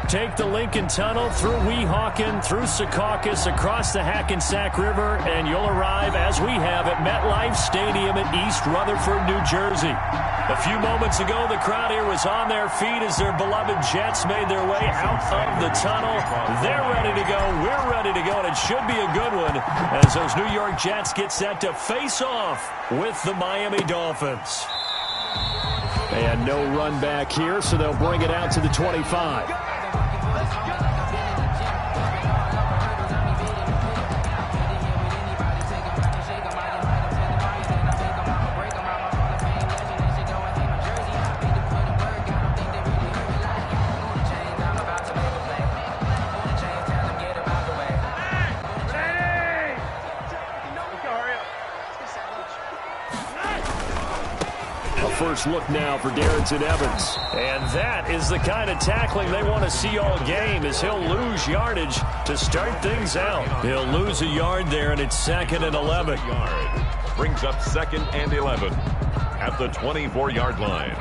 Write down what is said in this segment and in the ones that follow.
Take the Lincoln Tunnel through Weehawken, through Secaucus, across the Hackensack River, and you'll arrive, as we have, at MetLife Stadium in East Rutherford, New Jersey. A few moments ago, the crowd here was on their feet as their beloved Jets made their way out of the tunnel. They're ready to go. We're ready to go, and it should be a good one as those New York Jets get set to face off with the Miami Dolphins. And no run back here, so they'll bring it out to the 25. First look now for Darrington Evans. And that is the kind of tackling they want to see all game, as he'll lose yardage to start things out. He'll lose a yard there, and it's 2nd and 11. Brings up 2nd and 11 at the 24-yard line.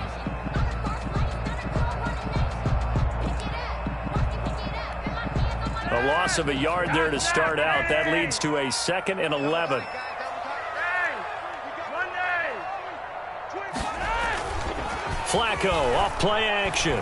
A loss of a yard there to start out. That leads to a 2nd and 11. Flacco off play action.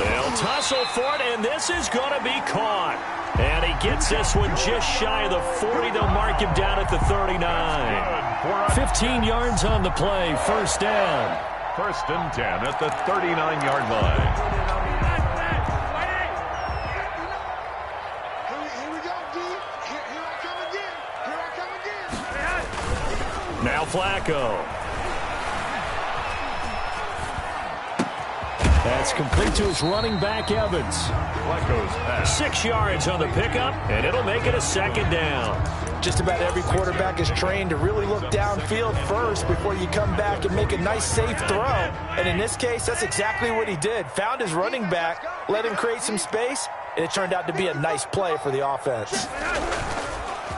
They'll tussle for it, and this is going to be caught. And he gets this one just shy of the 40. They'll mark him down at the 39. 15 yards on the play. First down. 1st and 10 at the 39-yard line. Now Flacco. That's complete to his running back, Evans. Flacco's pass. 6 yards on the pickup, and it'll make it a 2nd down. Just about every quarterback is trained to really look downfield first before you come back and make a nice, safe throw. And in this case, that's exactly what he did. Found his running back, let him create some space, and it turned out to be a nice play for the offense.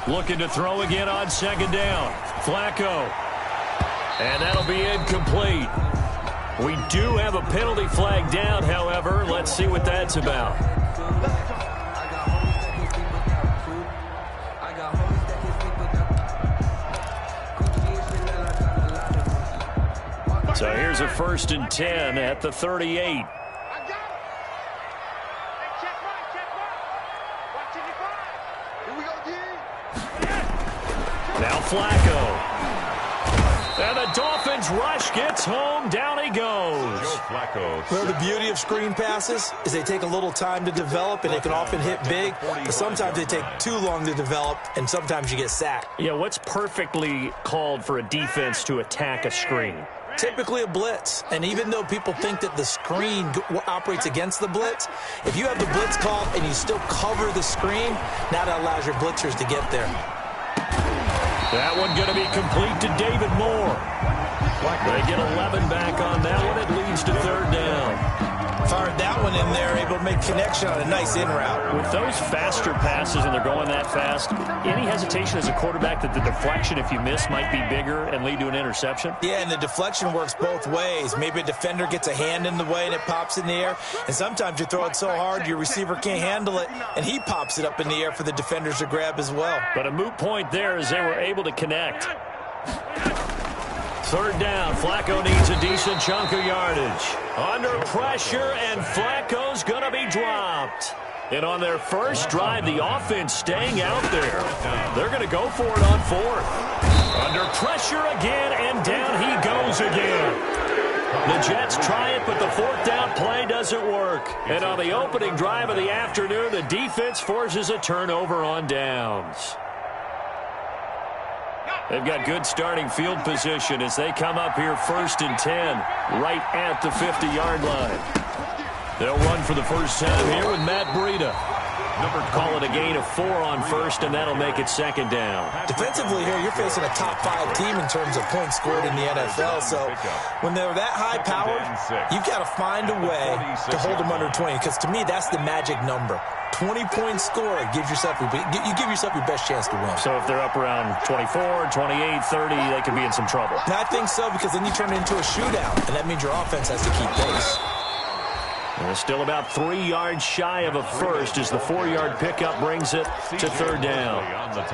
Looking to throw again on 2nd down. Flacco. And that'll be incomplete. We do have a penalty flag down, however. Let's see what that's about. So here's a 1st and 10 at the 38. Now Flacco. And the Dolphins rush gets home. Down he goes. Well, the beauty of screen passes is they take a little time to develop, and they can often hit big, but sometimes they take too long to develop, and sometimes you get sacked. Yeah, what's perfectly called for a defense to attack a screen? Typically a blitz, and even though people think that the screen operates against the blitz, if you have the blitz called and you still cover the screen, now that allows your blitzers to get there. That one going to be complete to David Moore. They get 11 back on that one. It leads to 3rd down. Fired that one in there, able to make connection on a nice in route. With those faster passes and they're going that fast, any hesitation as a quarterback that the deflection, if you miss, might be bigger and lead to an interception? Yeah, and the deflection works both ways. Maybe a defender gets a hand in the way and it pops in the air, and sometimes you throw it so hard your receiver can't handle it, and he pops it up in the air for the defenders to grab as well. But a moot point there as they were able to connect. 3rd down. Flacco needs a decent chunk of yardage. Under pressure, and Flacco's going to be dropped. And on their first drive, the offense staying out there. They're going to go for it on 4th. Under pressure again, and down he goes again. The Jets try it, but the 4th down play doesn't work. And on the opening drive of the afternoon, the defense forces a turnover on downs. They've got good starting field position as they come up here 1st and 10, right at the 50-yard line. They'll run for the first time here with Matt Breida. Call it a gain of 4 on 1st, and that'll make it 2nd down. Defensively here, you're facing a top-5 team in terms of points scored in the NFL. So when they're that high-powered, you've got to find a way to hold them under 20, because to me, that's the magic number. 20 points scored gives yourself you give yourself your best chance to win. So if they're up around 24, 28, 30, they could be in some trouble. And I think so, because then you turn it into a shootout, and that means your offense has to keep pace. And still about 3 yards shy of a first as the 4-yard pickup brings it to third down.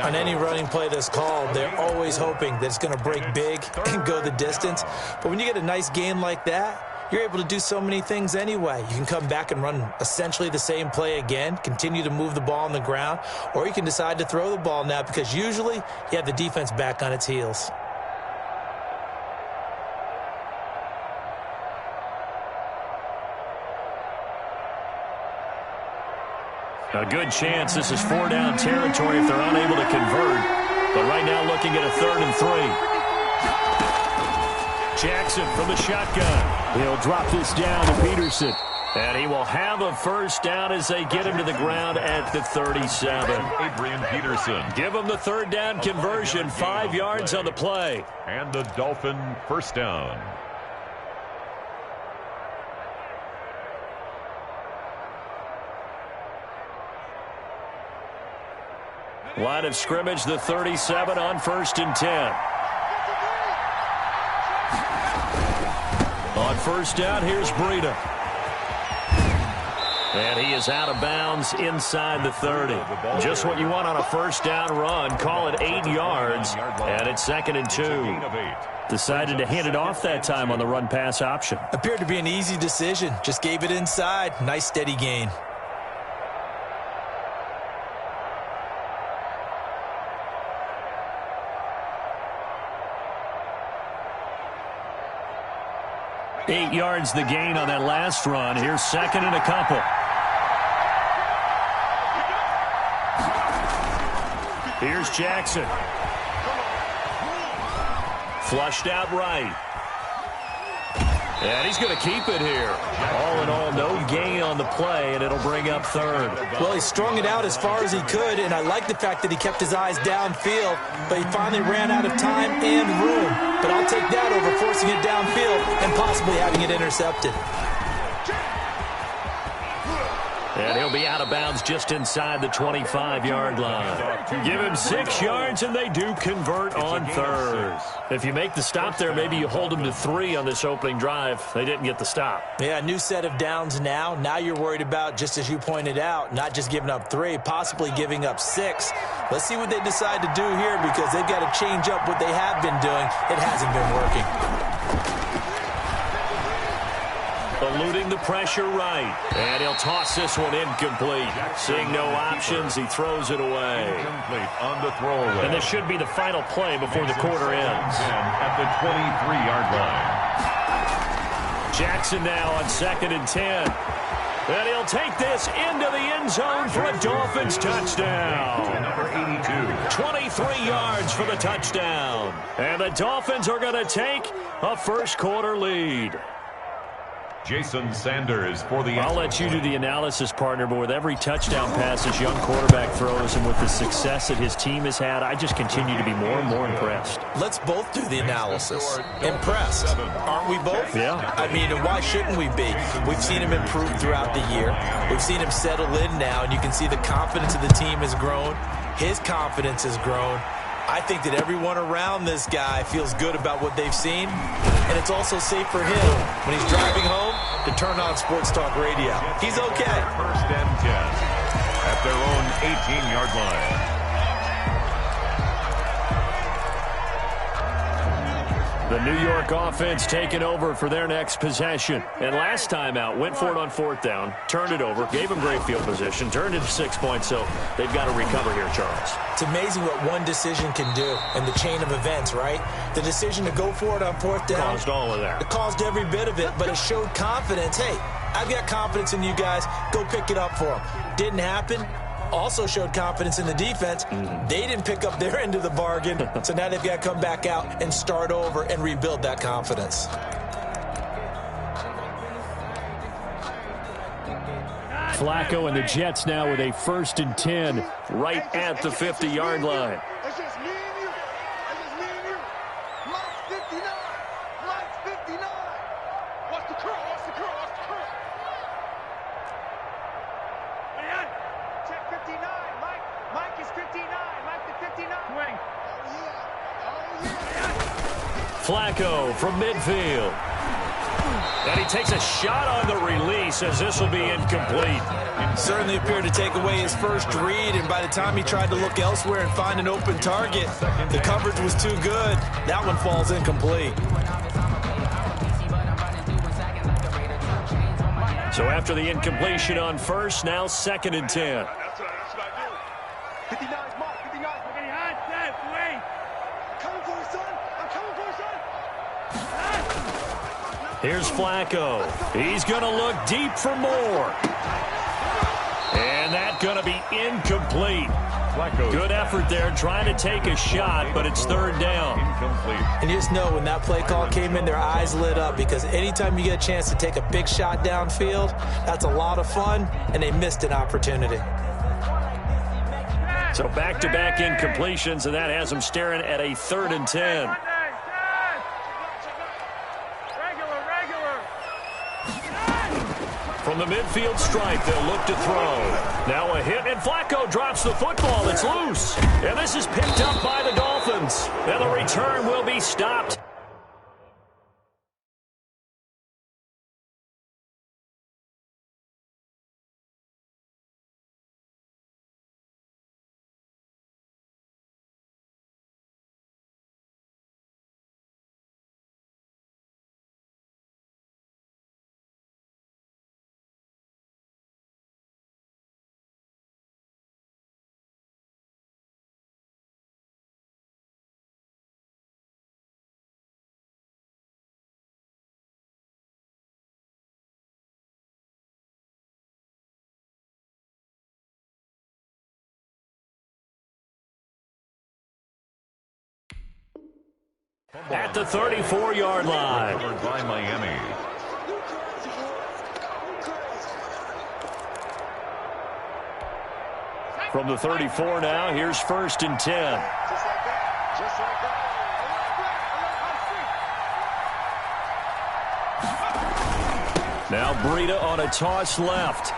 On any running play that's called, they're always hoping that it's going to break big and go the distance. But when you get a nice gain like that, you're able to do so many things anyway. You can come back and run essentially the same play again, continue to move the ball on the ground, or you can decide to throw the ball now because usually you have the defense back on its heels. A good chance this is 4-down territory if they're unable to convert. But right now looking at a 3rd and 3. Jackson from the shotgun. He'll drop this down to Peterson. And he will have a first down as they get him to the ground at the 37. Adrian Peterson. Give him the 3rd down conversion, 5 yards on the play. And the Dolphin first down. Line of scrimmage, the 37 on 1st and 10. On first down, here's Breida. And he is out of bounds inside the 30. Just what you want on a first down run. Call it 8 yards, and it's 2nd and 2. Decided to hand it off that time on the run-pass option. Appeared to be an easy decision. Just gave it inside. Nice steady gain. Eight yards the gain on that last run. Here's 2nd and a couple. Here's Jackson. Flushed out right. And he's going to keep it here. All in all, no gain on the play, and it'll bring up 3rd. Well, he strung it out as far as he could, and I like the fact that he kept his eyes downfield, but he finally ran out of time and room. But I'll take that over forcing it downfield and possibly having it intercepted. And he'll be out of bounds just inside the 25-yard line. Give him 6 yards, and they do convert on 3rd. If you make the stop there, maybe you hold them to 3 on this opening drive. They didn't get the stop. Yeah, new set of downs now. Now you're worried about, just as you pointed out, not just giving up 3, possibly giving up 6. Let's see what they decide to do here because they've got to change up what they have been doing. It hasn't been working. Eluding the pressure right. And he'll toss this one incomplete. Seeing no options, he throws it away. Incomplete on the throwaway. And this should be the final play before the quarter ends. At the 23-yard line. Jackson now on 2nd and 10. And he'll take this into the end zone for a Dolphins touchdown. Number 82. 23 yards for the touchdown. And the Dolphins are going to take a first-quarter lead. Jason Sanders for the... I'll let you do the analysis, partner, but with every touchdown pass this young quarterback throws and with the success that his team has had, I just continue to be more and more impressed. Let's both do the analysis. Impressed. Aren't we both? Yeah. I mean, and why shouldn't we be? We've seen him improve throughout the year. We've seen him settle in now, and you can see the confidence of the team has grown. His confidence has grown. I think that everyone around this guy feels good about what they've seen, and it's also safe for him when he's driving home to turn on Sports Talk Radio. He's okay. 1st and 10 at their own 18-yard line. The New York offense taking over for their next possession. And last time out, went for it on 4th down, turned it over, gave them great field position, turned it to 6 points, so they've got to recover here, Charles. It's amazing what one decision can do in the chain of events, right? The decision to go for it on 4th down. Caused all of that. It caused every bit of it, but it showed confidence. Hey, I've got confidence in you guys. Go pick it up for them. Didn't happen. Also showed confidence in the defense. They didn't pick up their end of the bargain, so now they've got to come back out and start over and rebuild that confidence. Flacco and the Jets now with a 1st and 10 right at the 50-yard line. It's just me and you. It's just me and you. Mike's 59. Mike's 59. What's the curl? What's the curl? What's the curl? Man, check 59. Mike is 59. Mike the 59. Wing. Oh, yeah. Oh, yeah. Flacco from midfield. And he takes a shot on the release as this will be incomplete. Certainly appeared to take away his first read, and by the time he tried to look elsewhere and find an open target, the coverage was too good. That one falls incomplete. So after the incompletion on first, now 2nd and 10. That's what I do. 59, Mark, 59. Wait. I'm coming for you, son. I'm coming for you, son. Here's Flacco. He's going to look deep for more. And that's going to be incomplete. Good effort there trying to take a shot, but it's 3rd down. Incomplete. And you just know when that play call came in, their eyes lit up, because anytime you get a chance to take a big shot downfield, that's a lot of fun, and they missed an opportunity. So back-to-back incompletions, and that has them staring at a 3rd and 10. From the midfield stripe, they'll look to throw. Now a hit, and Flacco drops the football. It's loose. And this is picked up by the Dolphins. And the return will be stopped. At the 34-yard line. Covered by Miami. From the 34 now, here's 1st and 10. Just like that. Just like that. Now Breida on a toss left.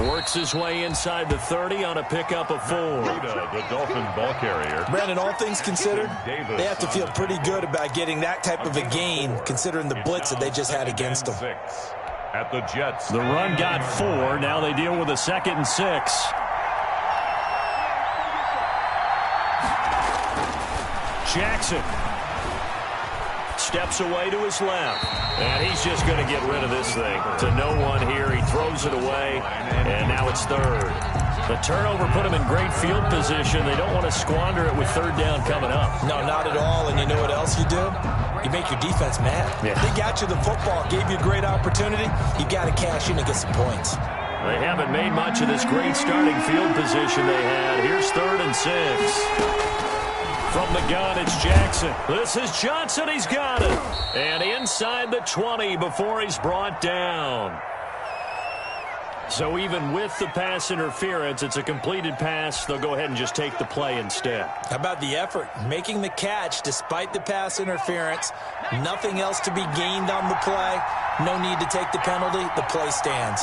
Works his way inside the 30 on a pickup of 4. Breida, the Dolphin ball carrier. Brandon, all things considered, they have to feel pretty good about getting that type of a gain, considering the blitz that they just had against them. At the Jets. The run got 4. Now they deal with a 2nd and 6. Jackson steps away to his left. And he's just going to get rid of this thing. To no one here. He throws it away. And now it's 3rd. The turnover put him in great field position. They don't want to squander it with 3rd down coming up. No, not at all. And you know what else you do? You make your defense mad. Yeah. They got you the football, gave you a great opportunity. You got to cash in and get some points. They haven't made much of this great starting field position they had. Here's 3rd and 6. From the gun, it's Jackson. This is Johnson. He's got it. And inside the 20 before he's brought down. So even with the pass interference, it's a completed pass. They'll go ahead and just take the play instead. How about the effort? Making the catch despite the pass interference. Nothing else to be gained on the play. No need to take the penalty. The play stands.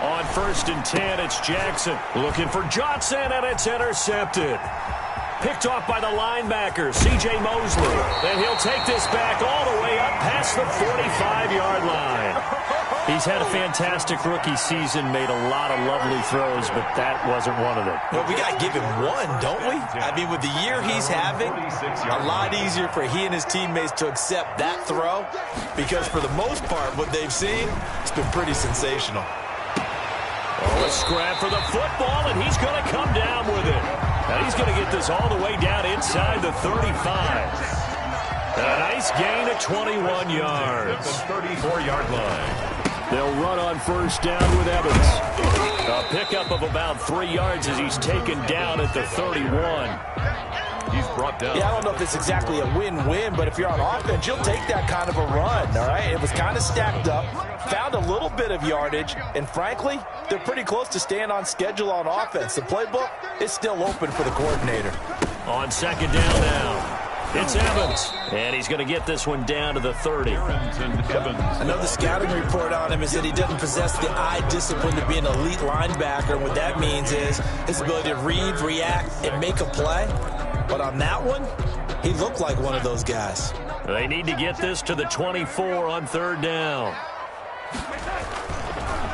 On 1st and 10, it's Jackson looking for Johnson, and it's intercepted. Picked off by the linebacker, C.J. Mosley. And he'll take this back all the way up past the 45-yard line. He's had a fantastic rookie season, made a lot of lovely throws, but that wasn't one of them. Well, we got to give him one, don't we? I mean, with the year he's having, a lot easier for he and his teammates to accept that throw, because for the most part, what they've seen, it's been pretty sensational. Oh, a scrap for the football, and he's going to come down with it. Now he's going to get this all the way down inside the 35. A nice gain of 21 yards. The 34-yard line. They'll run on 1st down with Evans. A pickup of about 3 yards as he's taken down at the 31. He's brought down. Yeah, I don't know if it's exactly a win-win, but if you're on offense, you'll take that kind of a run, all right? It was kind of stacked up, found a little bit of yardage, and frankly, they're pretty close to staying on schedule on offense. The playbook is still open for the coordinator. On 2nd down now, it's Evans, and he's going to get this one down to the 30. I know the scouting report on him is that he doesn't possess the eye discipline to be an elite linebacker, and what that means is his ability to read, react, and make a play. But on that one, He looked like one of those guys. They need to get this to the 24 on third down.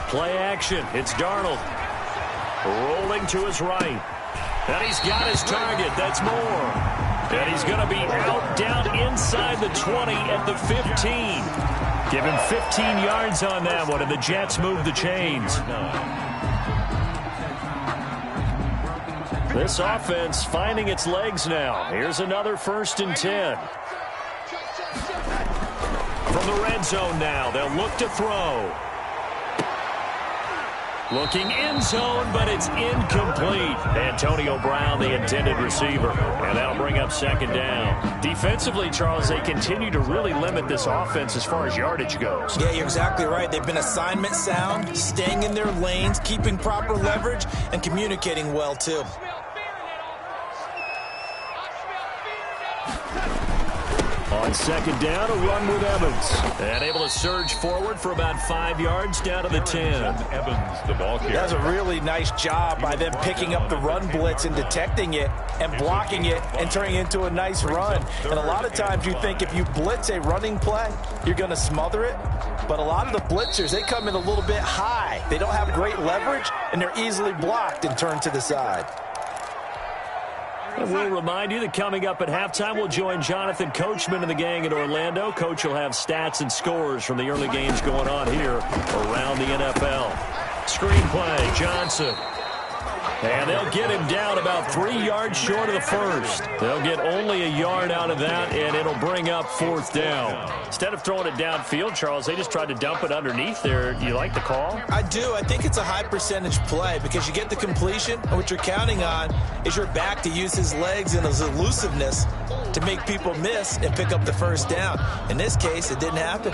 Play action. It's Darnold. Rolling to his right. And he's got his target. That's Moore. And he's going to be out down inside the 20 at the 15. Give him 15 yards on that one, and the Jets move the chains. This offense finding its legs now. Here's another 1st and 10. From the red zone now, they'll look to throw. Looking end zone, but it's incomplete. Antonio Brown, the intended receiver. And that'll bring up 2nd down. Defensively, Charles, they continue to really limit this offense as far as yardage goes. Yeah, you're exactly right. They've been assignment sound, staying in their lanes, keeping proper leverage, and communicating well, too. On 2nd down, a run with Evans. And able to surge forward for about 5 yards down to the 10. Evans, the ball carrier. That's a really nice job by them picking up the run blitz and detecting it and blocking it and turning it into a nice run. And a lot of times you think if you blitz a running play, you're going to smother it. But a lot of the blitzers, they come in a little bit high. They don't have great leverage, and they're easily blocked and turned to the side. And we'll remind you that coming up at halftime, we'll join Jonathan Coachman and the gang in Orlando. Coach will have stats and scores from the early games going on here around the NFL. Screenplay, Johnson. And they'll get him down about 3 yards short of the first. They'll get only a yard out of that, and it'll bring up 4th down. Instead of throwing it downfield, Charles, they just tried to dump it underneath there. Do you like the call? I do. I think it's a high-percentage play because you get the completion, and what you're counting on is your back to use his legs and his elusiveness to make people miss and pick up the 1st down. In this case, it didn't happen.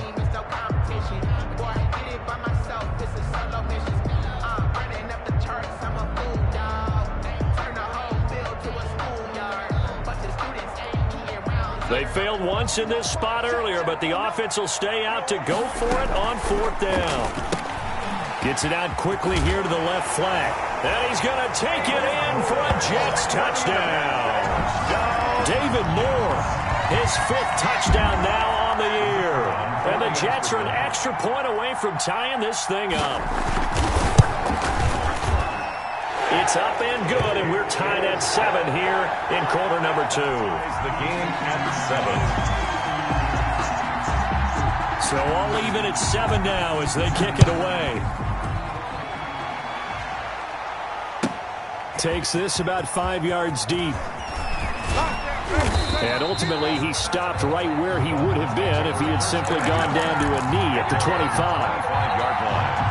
They failed once in this spot earlier, but the offense will stay out to go for it on 4th down. Gets it out quickly here to the left flat. And he's going to take it in for a Jets touchdown. David Moore, his 5th touchdown now on the year. And the Jets are an extra point away from tying this thing up. It's up and good, and we're tied at 7 here in quarter number 2. The game at 7. So all even at 7 now as they kick it away. Takes this about 5 yards deep. And ultimately, he stopped right where he would have been if he had simply gone down to a knee at the 25-yard line.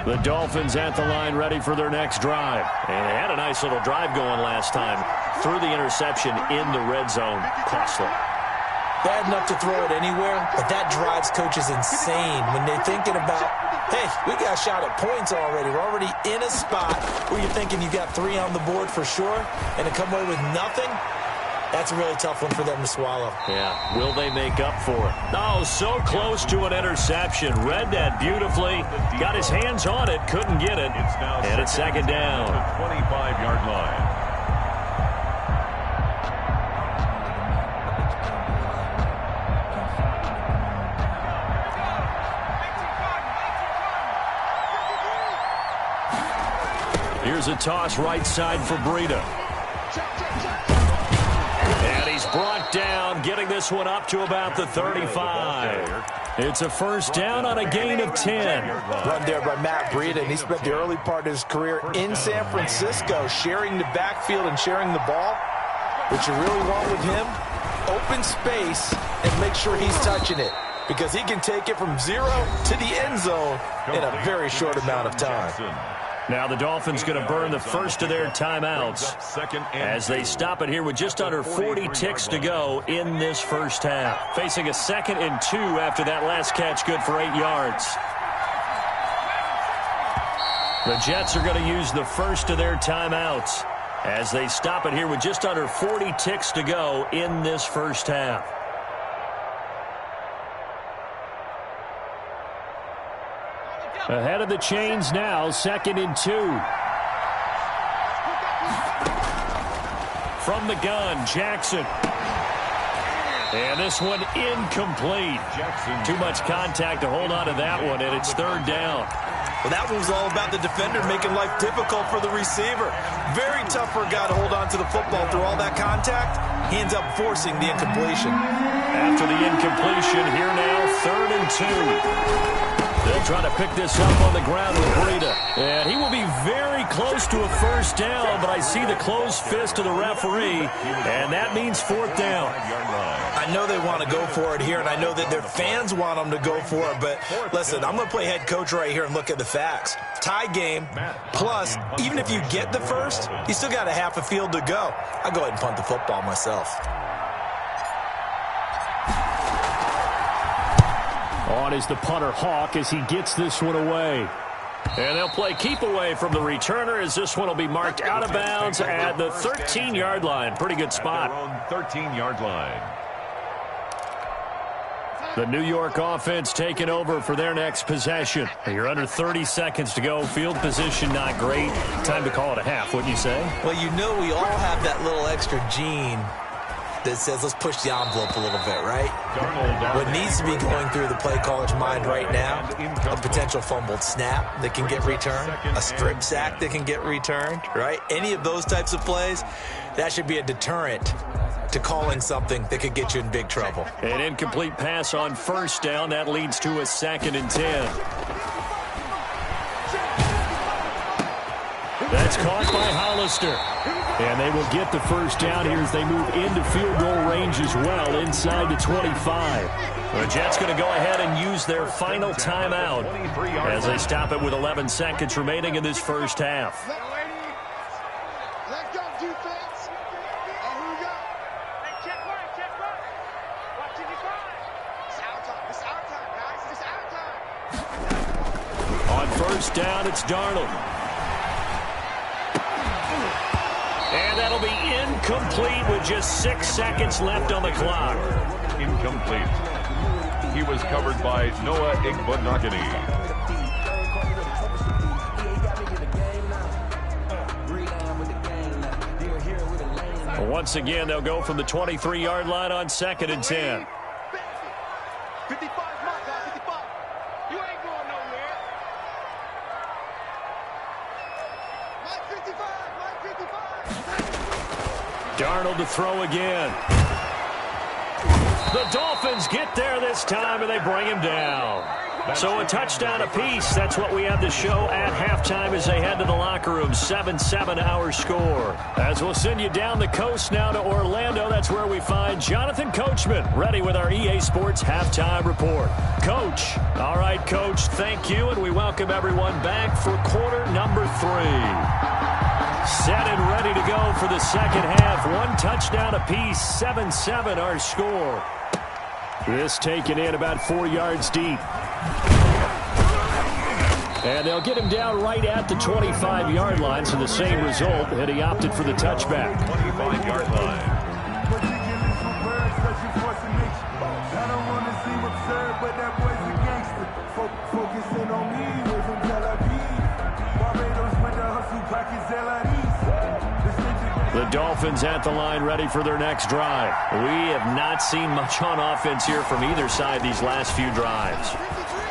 The Dolphins at the line ready for their next drive. And they had a nice little drive going last time. Threw the interception in the red zone. Costly. Bad enough to throw it anywhere, but that drives coaches insane when they're thinking about, hey, we got a shot at points already. We're already in a spot where you're thinking you got 3 on the board for sure, and to come away with nothing, that's a really tough one for them to swallow. Yeah, will they make up for it? Oh, so close to an interception. Read that beautifully. Got his hands on it, couldn't get it. And it's 2nd down. The 25-yard line. Here's a toss right side for Breida. And he's brought down, getting this one up to about the 35. It's a 1st down on a gain of 10. Run there by Matt Breida, and he spent the early part of his career in San Francisco sharing the backfield and sharing the ball. What you really want with him, open space and make sure he's touching it, because he can take it from 0 to the end zone in a very short amount of time. Now the Dolphins going to burn the first of their timeouts as they stop it here with just under 40 ticks to go in this first half. Facing a 2nd and 2 after that last catch, good for 8 yards. The Jets are going to use the first of their timeouts. as they stop it here with just under 40 ticks to go in this first half. Ahead of the chains now, 2nd and 2. From the gun, Jackson. And this one incomplete. Too much contact to hold on to that one, and it's 3rd down. Well, that one was all about the defender making life difficult for the receiver. Very tough for a guy to hold on to the football through all that contact. He ends up forcing the incompletion. After the incompletion, here now, 3rd and 2. They'll try to pick this up on the ground with Breida. And he will be very close to a first down, but I see the closed fist of the referee, and that means 4th down. I know they want to go for it here, and I know that their fans want them to go for it, but listen, I'm going to play head coach right here and look at the facts. Tie game, plus, even if you get the first, you still got a half a field to go. I'll go ahead and punt the football myself. On is the punter, Hawk, as he gets this one away. And they'll play keep away from the returner as this one will be marked out of bounds at the 13-yard line. Pretty good spot. At their own 13-yard line. The New York offense taking over for their next possession. You're under 30 seconds to go. Field position not great. Time to call it a half, wouldn't you say? Well, you know we all have that little extra gene that says let's push the envelope a little bit, right? What needs to be going through the play caller's mind right now, a potential fumbled snap that can get returned, a strip sack that can get returned, right? Any of those types of plays, that should be a deterrent to calling something that could get you in big trouble. An incomplete pass on 1st down. That leads to a 2nd and 10. That's caught by Hollister. And they will get the first down here as they move into field goal range as well, inside the 25. The Jets going to go ahead and use their final timeout as they stop it with 11 seconds remaining in this first half. Let's go, defense. Who we got? Hey, check one. Watching you guys. It's our time. It's our time, guys. It's our time. On 1st down, it's Darnold. And that'll be incomplete with just 6 seconds left on the clock. Incomplete. He was covered by Noah Igbenogany. Once again, they'll go from the 23-yard line on 2nd and 10. 55, my guy, 55. You ain't going nowhere. Mike 55, Mike 55. Darnold to throw again. The Dolphins get there this time, and they bring him down. So a touchdown apiece. That's what we have to show at halftime as they head to the locker room. 7-7 our score. As we'll send you down the coast now to Orlando. That's where we find Jonathan Coachman ready with our EA Sports halftime report. Coach. All right, Coach, thank you, and we welcome everyone back for quarter number 3. Set and ready to go for the second half. 1 touchdown apiece, 7-7 our score. This taken in about 4 yards deep. And they'll get him down right at the 25-yard line, so the same result, and he opted for the touchback. 25-yard line. The Dolphins at the line ready for their next drive. We have not seen much on offense here from either side these last few drives.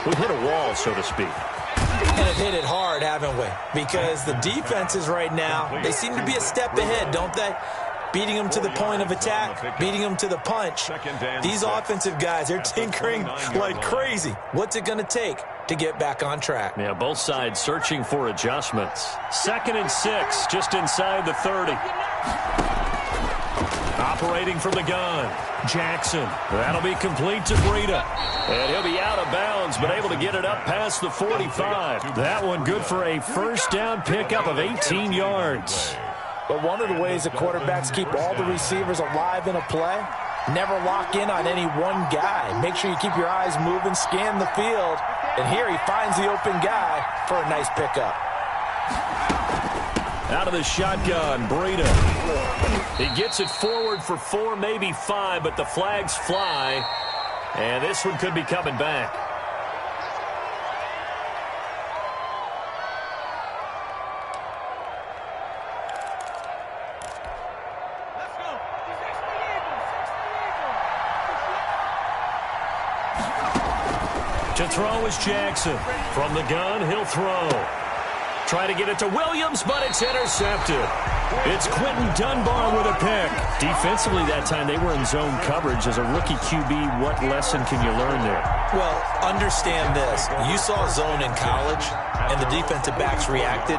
We've hit a wall, so to speak. And have hit it hard, haven't we? Because the defenses right now, they seem to be a step ahead, don't they? Beating them to the point of attack, beating them to the punch. These offensive guys, they're tinkering like crazy. What's it going to take to get back on track? Yeah, both sides searching for adjustments. 2nd and 6, just inside the 30. Operating from the gun, Jackson. That'll be complete to Breida. And he'll be out of bounds, but able to get it up past the 45. That one good for a first down pickup of 18 yards. But one of the ways that quarterbacks keep all the receivers alive in a play, never lock in on any one guy. Make sure you keep your eyes moving, scan the field. And here he finds the open guy for a nice pickup. Out of the shotgun, Breida. He gets it forward for 4, maybe 5, but the flags fly. And this one could be coming back. To throw is Jackson. From the gun, he'll throw. Try to get it to Williams, but it's intercepted. It's Quentin Dunbar with a pick. Defensively that time, they were in zone coverage. As a rookie QB, what lesson can you learn there? Well, understand this. You saw zone in college, and the defensive backs reacted,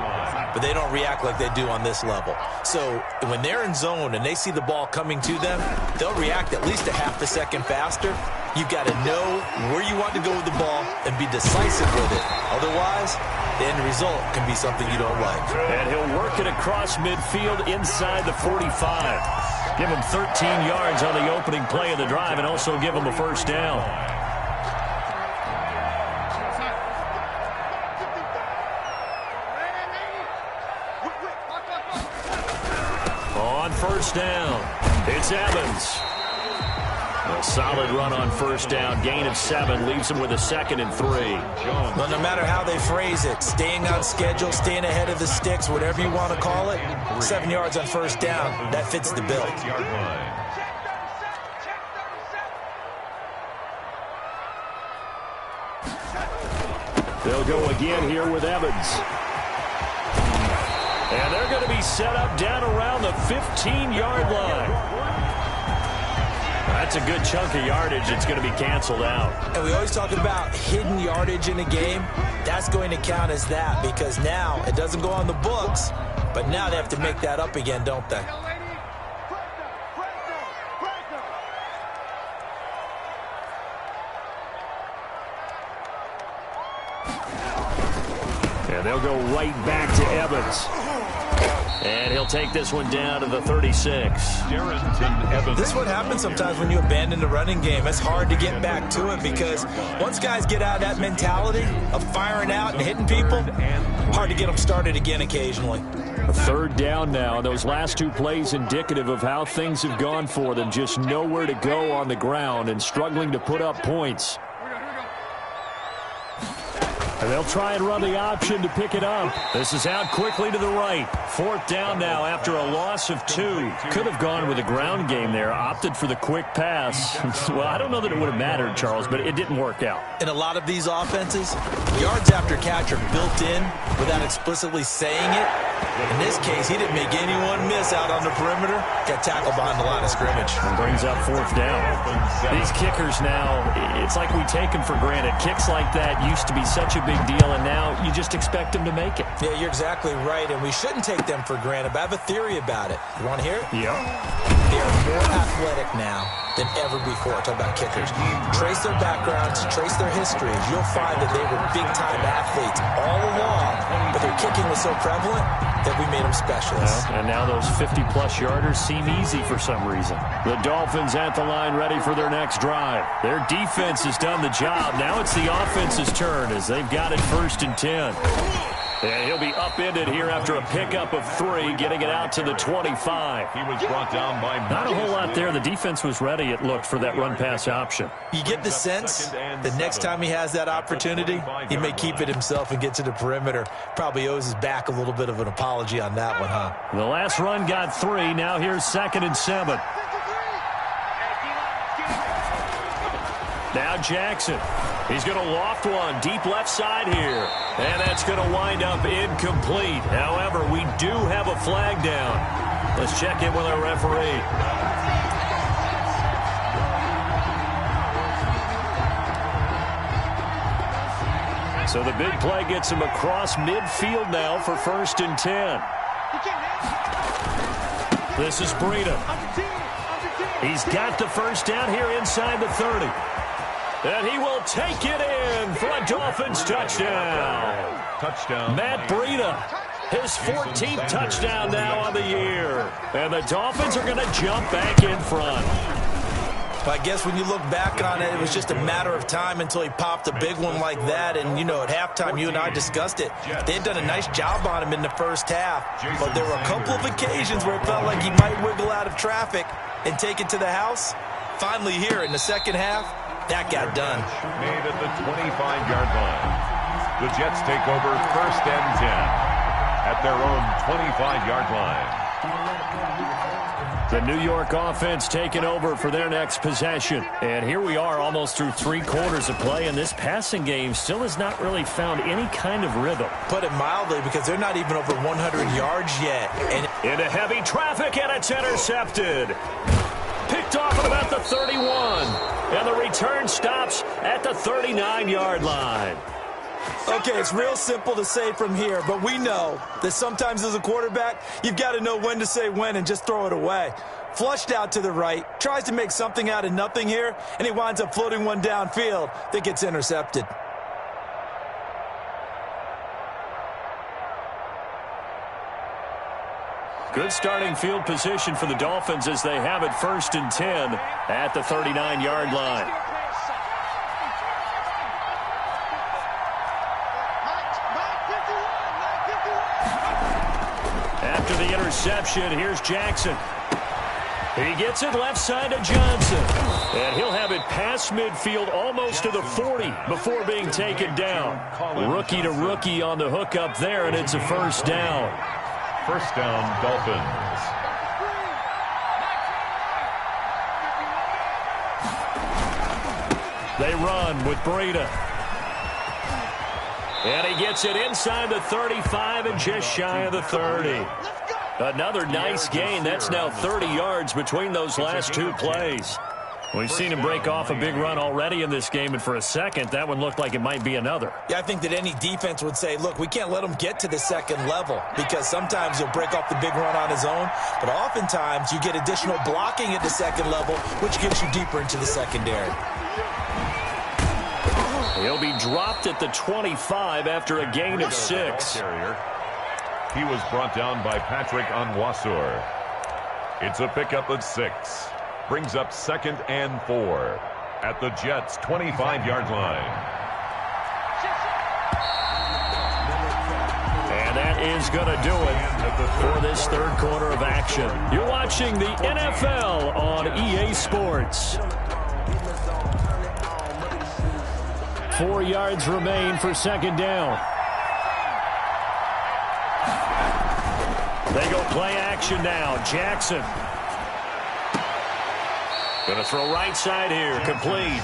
but they don't react like they do on this level. So when they're in zone and they see the ball coming to them, they'll react at least a half a second faster. You've got to know where you want to go with the ball and be decisive with it. Otherwise, the end result can be something you don't like. And he'll work it across midfield inside the 45. Give him 13 yards on the opening play of the drive and also give him a first down. On first down, it's Evans. A solid run on first down. Gain of 7 leaves him with a 2nd and 3. Well, no matter how they phrase it, staying on schedule, staying ahead of the sticks, whatever you want to call it, 7 yards on first down, that fits the bill. They'll go again here with Evans. And they're going to be set up down around the 15-yard line. That's a good chunk of yardage. It's going to be canceled out. And we always talk about hidden yardage in a game. That's going to count as that because now it doesn't go on the books, but now they have to make that up again, don't they? And they'll go right back to Evans. And he'll take this one down to the 36. This is what happens sometimes when you abandon the running game. It's hard to get back to it because once guys get out of that mentality of firing out and hitting people, hard to get them started again occasionally. A 3rd down now. Those last 2 plays indicative of how things have gone for them. Just nowhere to go on the ground and struggling to put up points. And they'll try and run the option to pick it up. This is out quickly to the right. 4th down now after a loss of 2. Could have gone with a ground game there. Opted for the quick pass. Well, I don't know that it would have mattered, Charles, but it didn't work out. In a lot of these offenses, yards after catch are built in without explicitly saying it. In this case, he didn't make anyone miss out on the perimeter. Got tackled behind the line of scrimmage. And brings up 4th down. These kickers now, it's like we take them for granted. Kicks like that used to be such a big deal, and now you just expect them to make it. Yeah, you're exactly right, and we shouldn't take them for granted, but I have a theory about it. You want to hear it? Yeah. They are more athletic now than ever before. Talk about kickers. Trace their backgrounds, trace their histories. You'll find that they were big-time athletes all along, but their kicking was so prevalent that we made them specialists. And now those 50-plus yarders seem easy for some reason. The Dolphins at the line ready for their next drive. Their defense has done the job. Now it's the offense's turn as they've got it 1st and 10. And he'll be upended here after a pickup of 3, getting it out to the 25. He was brought down by not a whole lot there. The defense was ready, it looked, for that run-pass option. You get the sense the next time he has that opportunity, he may keep it himself and get to the perimeter. Probably owes his back a little bit of an apology on that one, huh? The last run got 3. Now here's 2nd and 7. Now Jackson. He's going to loft one deep left side here. And that's going to wind up incomplete. However, we do have a flag down. Let's check in with our referee. So the big play gets him across midfield now for 1st and 10. This is Breida. He's got the first down here inside the 30. And he will take it in for a Dolphins touchdown. Matt Breida, his 14th touchdown now on the year. And the Dolphins are going to jump back in front. I guess when you look back on it, it was just a matter of time until he popped a big one like that. And, you know, at halftime, you and I discussed it. They had done a nice job on him in the first half. But there were a couple of occasions where it felt like he might wiggle out of traffic and take it to the house. Finally here in the second half, that got done. Made at the 25-yard line. The Jets take over 1st and 10 at their own 25-yard line. The New York offense taking over for their next possession. And here we are almost through 3 quarters of play, and this passing game still has not really found any kind of rhythm. Put it mildly, because they're not even over 100 yards yet. And into heavy traffic, and it's intercepted. Picked off at about the 31. And the return stops at the 39-yard line. Okay, it's real simple to say from here, but we know that sometimes as a quarterback, you've got to know when to say when and just throw it away. Flushed out to the right, tries to make something out of nothing here, and he winds up floating one downfield that gets intercepted. Good starting field position for the Dolphins as they have it 1st and 10 at the 39-yard line. After the interception, here's Jackson. He gets it left side to Johnson. And he'll have it past midfield almost to the 40 before being taken down. Rookie to rookie on the hook up there, and it's a 1st down. 1st down, Dolphins. They run with Breida. And he gets it inside the 35 and just shy of the 30. Another nice gain. That's now 30 yards between those last 2 plays. We've seen him break off a big run already in this game, and for a second, that one looked like it might be another. Yeah, I think that any defense would say, look, we can't let him get to the second level, because sometimes he'll break off the big run on his own, but oftentimes you get additional blocking at the second level, which gets you deeper into the secondary. He'll be dropped at the 25 after a gain of 6. He was brought down by Patrick Onwuasor. It's a pickup of 6. Brings up 2nd and 4 at the Jets' 25-yard line. And that is going to do it for this 3rd quarter of action. You're watching the NFL on EA Sports. 4 yards remain for 2nd down. They go play action now. Jackson. Going to throw right side here. Complete.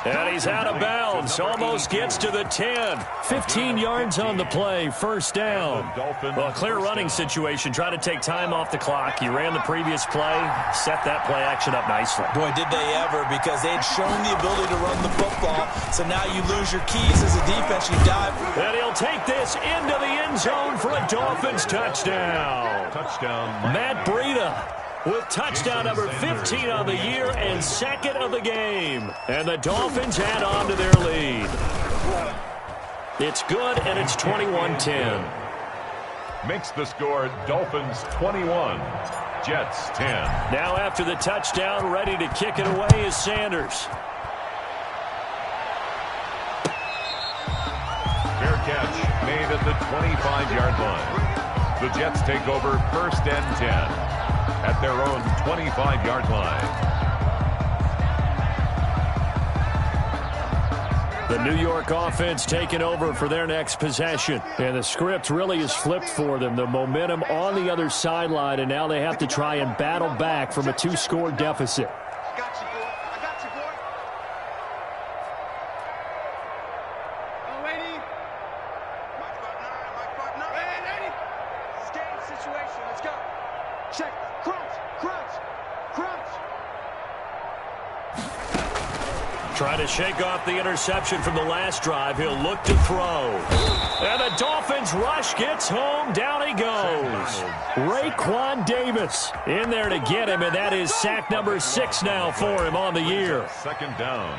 And he's out of bounds. Almost gets to the 10. 15 yards on the play. 1st down. Well, clear running situation. Try to take time off the clock. He ran the previous play. Set that play action up nicely. Boy, did they ever, because they had shown the ability to run the football. So now you lose your keys as a defense. You dive. And he'll take this into the end zone for a Dolphins touchdown. Matt Breida with touchdown number 15 on the year and 2nd of the game. And the Dolphins add on to their lead. It's good, and it's 21-10. Makes the score Dolphins 21, Jets 10. Now after the touchdown, ready to kick it away is Sanders. Fair catch made at the 25-yard line. The Jets take over 1st and 10. At their own 25-yard line. The New York offense taking over for their next possession. And the script really is flipped for them. The momentum on the other sideline, and now they have to try and battle back from a 2-score deficit. I got you, boy. I got you, boy. Oh, lady. My partner. Hey, lady. It's a game situation. Let's go. Check. Crunch. Trying to shake off the interception from the last drive. He'll look to throw. And the Dolphins rush gets home. Down he goes. Raekwon Davis in there to get him, and that is sack number 6 now for him on the year. 2nd down.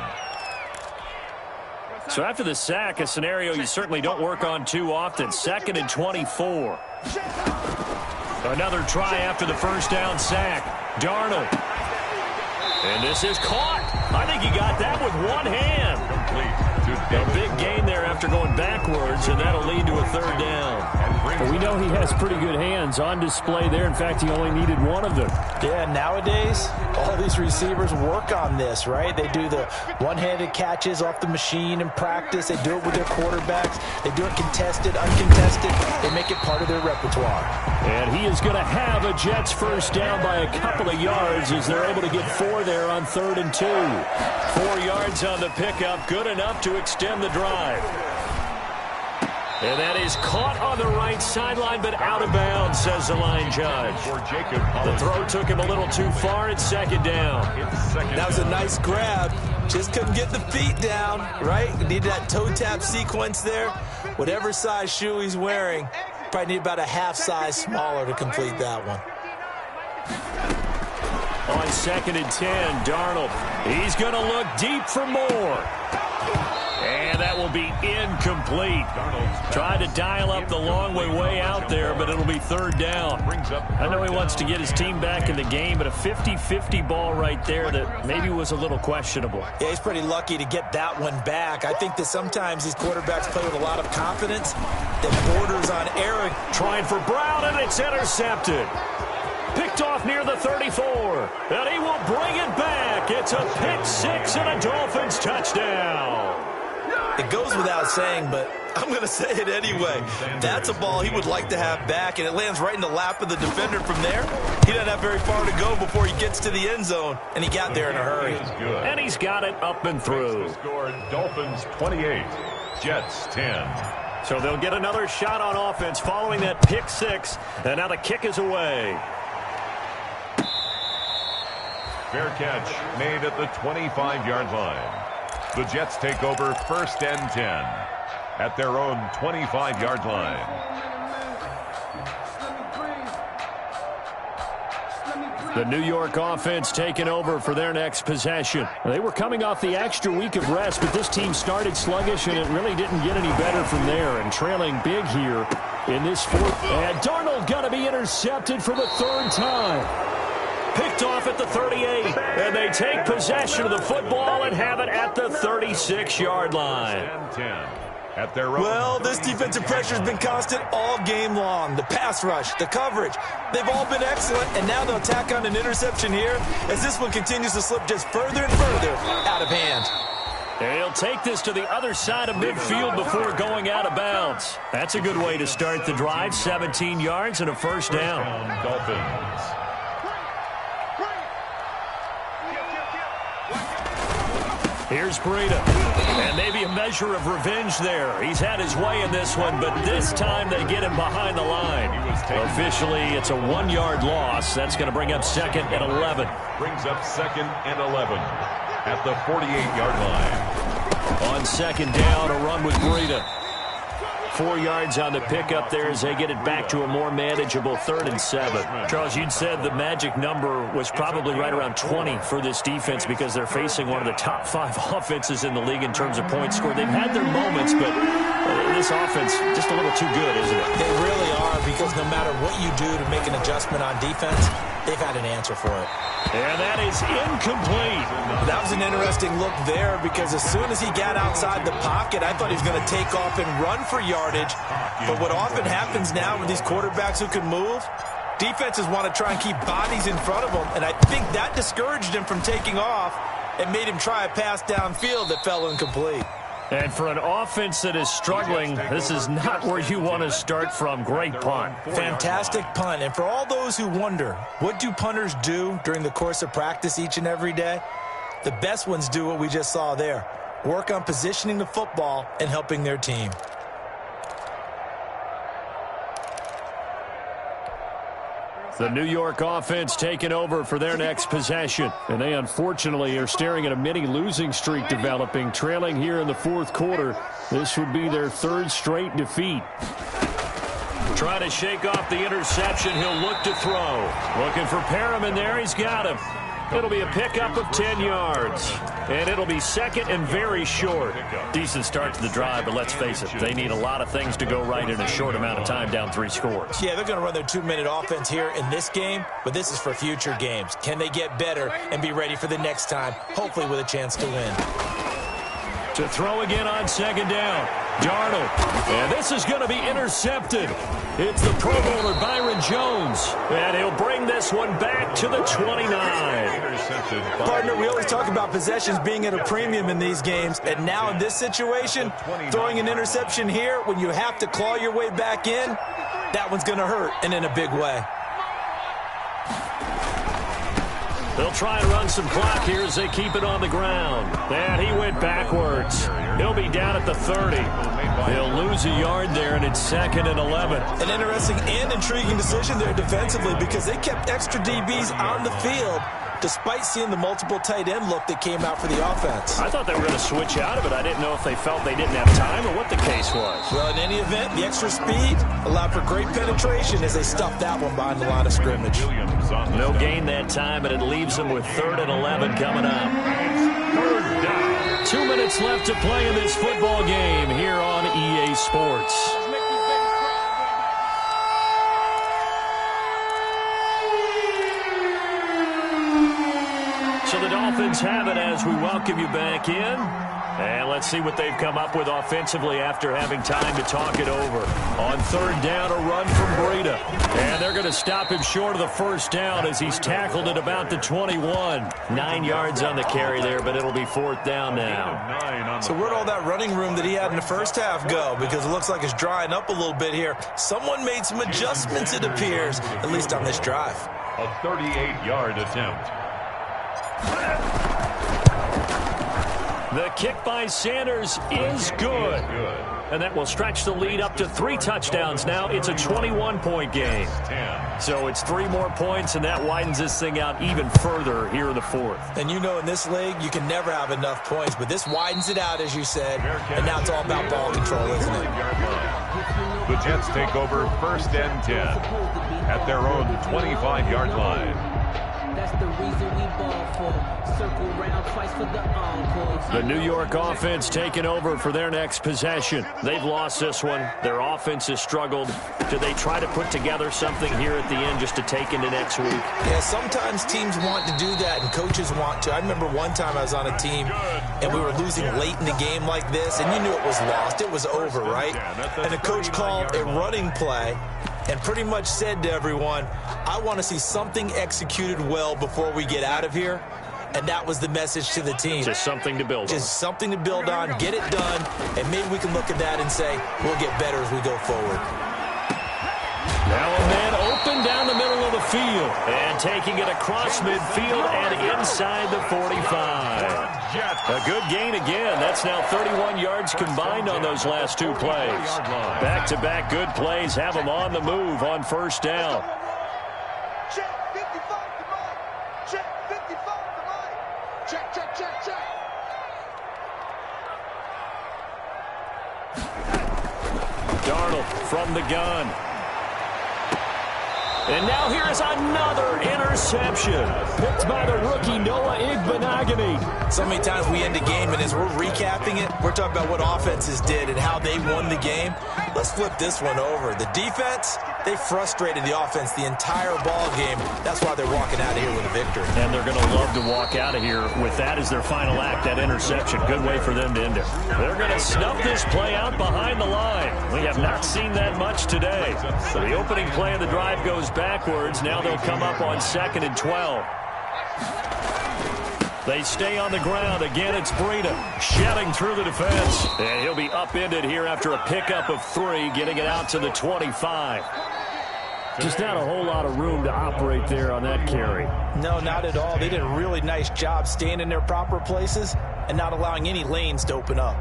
So after the sack, a scenario you certainly don't work on too often. 2nd and 24. Another try after the 1st down sack. Darnold. And this is caught. I think he got that with one hand. A big gain there after going backwards, and that'll lead to a third down. Well, we know he has pretty good hands on display there. In fact, he only needed one of them. Yeah, nowadays, all these receivers work on this, right? They do the one-handed catches off the machine in practice. They do it with their quarterbacks. They do it contested, uncontested. They make it part of their repertoire. And he is going to have a Jets first down by a couple of yards as they're able to get 4 there on 3rd and 2. 4 yards on the pickup, good enough to extend the drive. And that is caught on the right sideline, but out of bounds, says the line judge. The throw took him a little too far. It's 2nd down. That was a nice grab. Just couldn't get the feet down, right? Needed that toe tap sequence there. Whatever size shoe he's wearing, probably need about a half size smaller to complete that one. On 2nd and 10, Darnold. He's going to look deep for more. And that will be incomplete. Tried to dial up the long way out there, but it'll be 3rd down. I know he wants to get his team back in the game, but a 50-50 ball right there that maybe was a little questionable. Yeah, he's pretty lucky to get that one back. I think that sometimes these quarterbacks play with a lot of confidence that borders on error. Trying for Brown, and it's intercepted. Picked off near the 34, and he will bring it back. It's a pick 6 and a Dolphins touchdown. It goes without saying, but I'm going to say it anyway. That's a ball he would like to have back, and it lands right in the lap of the defender from there. He doesn't have very far to go before he gets to the end zone, and he got there in a hurry. And he's got it up and through. Dolphins 28, Jets 10. So they'll get another shot on offense following that pick 6, and now the kick is away. Fair catch made at the 25-yard line. The Jets take over 1st and 10 at their own 25-yard line. The New York offense taking over for their next possession. They were coming off the extra week of rest, but this team started sluggish, and it really didn't get any better from there. And trailing big here in this 4th. And Darnold going to be intercepted for the 3rd time. Picked off at the 38, and they take possession of the football and have it at the 36-yard line. Well, this defensive pressure has been constant all game long. The pass rush, the coverage, they've all been excellent, and now they'll tack on an interception here as this one continues to slip just further and further out of hand. And he'll take this to the other side of midfield before going out of bounds. That's a good way to start the drive, 17 yards and a first down. Dolphins. Here's Breida, and maybe a measure of revenge there. He's had his way in this one, but this time they get him behind the line. Officially, it's a 1-yard loss. That's going to bring up 2nd and 11. Brings up 2nd and 11 at the 48-yard line. On 2nd down, a run with Breida. 4 yards on the pickup there as they get it back to a more manageable 3rd and 7. Charles, you'd said the magic number was probably right around 20 for this defense because they're facing one of the top 5 offenses in the league in terms of points scored. They've had their moments, but this offense just a little too good, isn't it? They really are, because no matter what you do to make an adjustment on defense, they've had an answer for it. And that is incomplete. That was an interesting look there, because as soon as he got outside the pocket, I thought he was going to take off and run for yardage. But what often happens now with these quarterbacks who can move, defenses want to try and keep bodies in front of them, and I think that discouraged him from taking off and made him try a pass downfield that fell incomplete. And for an offense that is struggling, this is not where you want to start from. Great punt. Fantastic punt. And for all those who wonder, what do punters do during the course of practice each and every day? The best ones do what we just saw there. Work on positioning the football and helping their team. The New York offense taking over for their next possession. And they unfortunately are staring at a mini losing streak developing, trailing here in the 4th quarter. This would be their 3rd straight defeat. Trying to shake off the interception. He'll look to throw. Looking for Perriman there. He's got him. It'll be a pickup of 10 yards. And it'll be second and very short. Decent start to the drive, but let's face it, they need a lot of things to go right in a short amount of time, down 3 scores. Yeah, they're going to run their 2-minute offense here in this game, but this is for future games. Can they get better and be ready for the next time, hopefully with a chance to win? To throw again on second down. Darnold. And this is going to be intercepted. It's the Pro Bowler Byron Jones. And he'll bring this one back to the 29. Partner, we always talk about possessions being at a premium in these games. And now in this situation, throwing an interception here when you have to claw your way back in, that one's going to hurt, and in a big way. They'll try and run some clock here as they keep it on the ground. And he went backwards. He'll be down at the 30. He'll lose a yard there, and it's 2nd and 11. An interesting and intriguing decision there defensively because they kept extra DBs on the field despite seeing the multiple tight end look that came out for the offense. I thought they were going to switch out of it. I didn't know if they felt they didn't have time or what the case was. Well, in any event, the extra speed allowed for great penetration as they stuffed that one behind the line of scrimmage. No gain that time, and it leaves them with 3rd and 11 coming up. 2 minutes left to play in this football game here on EA Sports. So the Dolphins have it as we welcome you back in. And let's see what they've come up with offensively after having time to talk it over. On 3rd down, a run from Breida. And they're going to stop him short of the 1st down as he's tackled at about the 21. 9 yards on the carry there, but it'll be 4th down now. So where'd all that running room that he had in the first half go? Because it looks like it's drying up a little bit here. Someone made some adjustments, it appears, at least on this drive. A 38-yard attempt. The kick by Sanders is good. And that will stretch the lead up to 3 touchdowns now. It's a 21-point game. So it's 3 more points, and that widens this thing out even further here in the 4th. And you know in this league, you can never have enough points, but this widens it out, as you said, and now it's all about ball control, isn't it? The Jets take over 1st and 10 at their own 25-yard line. That's the reason we ball for. Circle round twice for the encore. The New York offense taking over for their next possession. They've lost this one. Their offense has struggled. Do they try to put together something here at the end just to take into next week? Yeah, sometimes teams want to do that and coaches want to. I remember one time I was on a team and we were losing late in the game like this, and you knew it was lost. It was over, right? And the coach called a running play and pretty much said to everyone, I want to see something executed well before we get out of here. And that was the message to the team. Just something to build on. Just something to build on, get it done, and maybe we can look at that and say, we'll get better as we go forward. Now a man open down the middle of the field. And taking it across midfield and inside the 45. A good gain again. That's now 31 yards combined on those last 2 plays. Back-to-back good plays have them on the move on 1st down. Check 55 to Mike. Check 55 to Mike. Check, check, check, check. Darnold from the gun. And now here is another interception. Picked by the rookie Noah Igbenogany. So many times we end a game, and as we're recapping it, we're talking about what offenses did and how they won the game. Let's flip this one over. The defense, they frustrated the offense the entire ball game. That's why they're walking out of here with a victory. And they're going to love to walk out of here with that as their final act, that interception. Good way for them to end it. They're going to snuff this play out behind the line. We have not seen that much today. So the opening play of the drive goes backwards. Now they'll come up on 2nd and 12. They stay on the ground. Again, it's Breida shedding through the defense. And he'll be upended here after a pickup of 3, getting it out to the 25. Just not a whole lot of room to operate there on that carry. No, not at all. They did a really nice job staying in their proper places and not allowing any lanes to open up.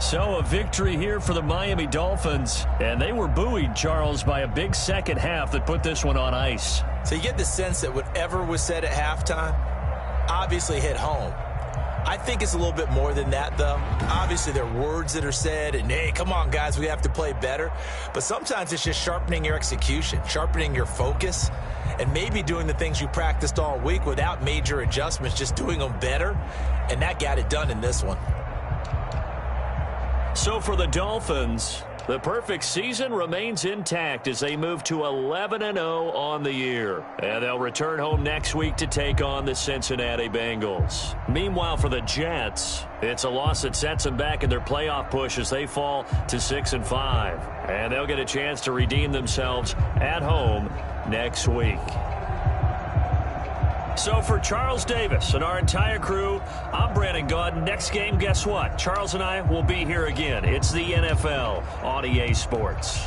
So a victory here for the Miami Dolphins. And they were buoyed, Charles, by a big second half that put this one on ice. So you get the sense that whatever was said at halftime obviously hit home. I think it's a little bit more than that, though. Obviously, there are words that are said, and, hey, come on, guys, we have to play better. But sometimes it's just sharpening your execution, sharpening your focus, and maybe doing the things you practiced all week without major adjustments, just doing them better. And that got it done in this one. So for the Dolphins, the perfect season remains intact as they move to 11-0 on the year. And they'll return home next week to take on the Cincinnati Bengals. Meanwhile, for the Jets, it's a loss that sets them back in their playoff push as they fall to 6-5. And they'll get a chance to redeem themselves at home next week. So for Charles Davis and our entire crew, I'm Brandon Gaudin. Next game, guess what? Charles and I will be here again. It's the NFL on EA Sports.